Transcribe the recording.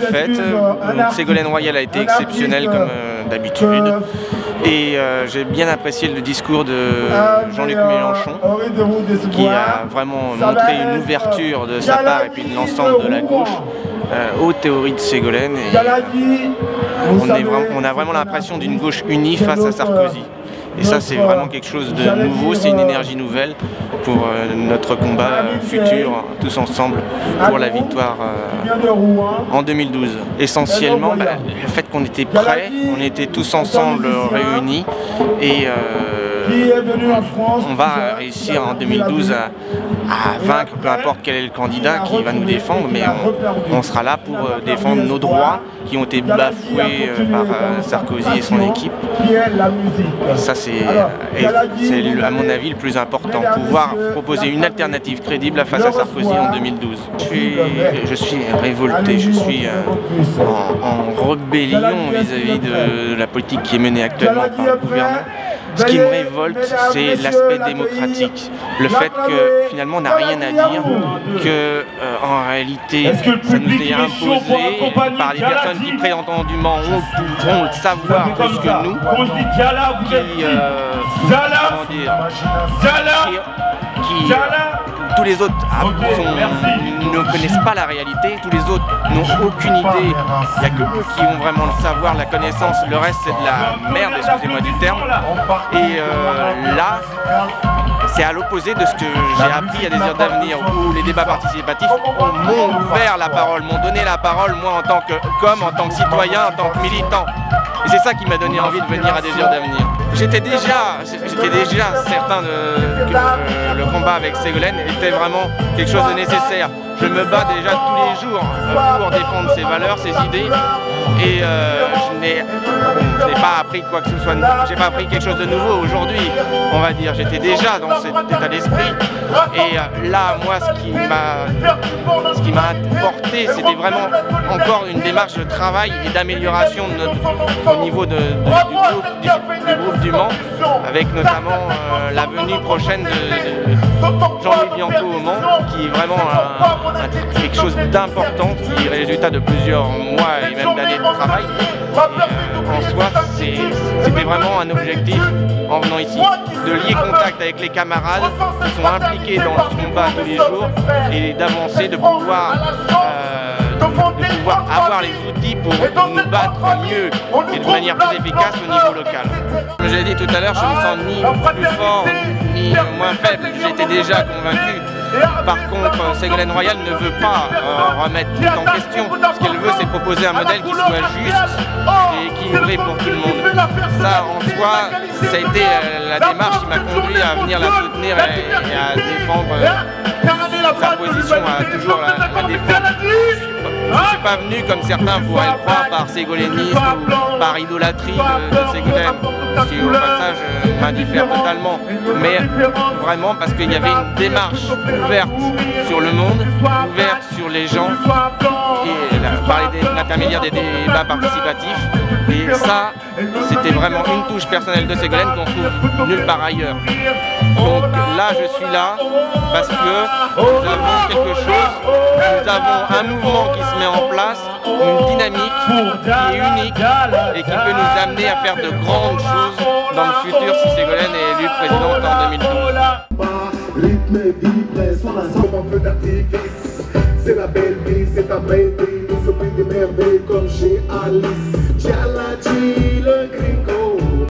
fête. Donc, Ségolène Royal a été exceptionnelle comme d'habitude. Et j'ai bien apprécié le discours de Jean-Luc Mélenchon, qui a vraiment montré une ouverture de sa part et puis de l'ensemble de la gauche aux théories de Ségolène. Et on a vraiment l'impression d'une gauche unie face à Sarkozy. Et ça, c'est vraiment quelque chose de nouveau, c'est une énergie nouvelle pour notre combat futur, tous ensemble, pour la victoire en 2012. Essentiellement, le fait qu'on était prêts, on était tous ensemble réunis et on va réussir en 2012 à vaincre peu importe quel est le candidat qui va nous défendre, mais on sera là pour défendre nos droits qui ont été bafoués par Sarkozy et son équipe. Et ça, c'est à mon avis le plus important, pouvoir proposer une alternative crédible face à Sarkozy en 2012. Je suis révolté, je suis en rébellion vis-à-vis de la politique qui est menée actuellement par le gouvernement. Ce qui me révolte, c'est l'aspect démocratique. Le fait que finalement on n'a rien à dire, que en réalité ça nous est imposé par des personnes qui prétendument ont le savoir plus que nous, qui tous les autres ne connaissent pas la réalité, tous les autres n'ont aucune idée. Il n'y a que eux qui ont vraiment le savoir, la connaissance, le reste c'est de la merde, excusez-moi du terme. Et là, c'est à l'opposé de ce que j'ai appris à Désir d'avenir, où les débats participatifs m'ont ouvert la parole, m'ont donné la parole, moi en tant qu'homme, en tant que citoyen, en tant que militant. Et c'est ça qui m'a donné envie de venir à Désir d'avenir. J'étais déjà certain que le combat avec Ségolène était vraiment quelque chose de nécessaire. Je me bats déjà tous les jours pour défendre ses valeurs, ses idées, et je n'ai pas appris quoi que ce soit. J'ai pas appris quelque chose de nouveau aujourd'hui, on va dire. J'étais déjà dans cet état d'esprit, et là, moi, ce qui m'a apporté, c'était vraiment encore une démarche de travail et d'amélioration au niveau du groupe du Mans, avec notamment la venue prochaine de Jean-Louis Bianco au Mans, qui est vraiment quelque chose d'important, qui est le résultat de plusieurs mois et même d'années de travail. Et, en soi, c'était vraiment un objectif en venant ici, de lier contact avec les camarades qui sont impliqués dans le combat tous les jours et d'avancer, de pouvoir avoir les outils pour nous battre mieux et de manière plus efficace au niveau local. Comme je l'ai dit tout à l'heure, je ne me sens ni plus fort ni moins faible, j'étais déjà convaincu. Par contre, Ségolène Royal ne veut pas remettre tout en question. Ce qu'elle veut, c'est proposer un modèle qui soit juste et équilibré pour tout le monde. Ça, en soi, ça a été la démarche qui m'a conduit à venir la soutenir et à défendre sa position, à toujours la défendre. Je ne suis pas venu, comme certains pourraient le croire, par ségolènisme ou par idolâtrie de Ségolène, ce qui au passage m'indiffère totalement, mais vraiment parce qu'il y avait une démarche ouverte sur le monde, ouverte sur les gens, et par l'intermédiaire des débats participatifs. Et ça, c'était vraiment une touche personnelle de Ségolène qu'on trouve nulle part ailleurs. Donc là, je suis là parce que nous avons quelque chose, nous avons un mouvement qui se met en place, une dynamique qui est unique et qui peut nous amener à faire de grandes choses dans le futur si Ségolène est élue présidente en 2012. C'est la belle vie, c'est ta belle vie, nous sommes des merveilles comme chez Alice.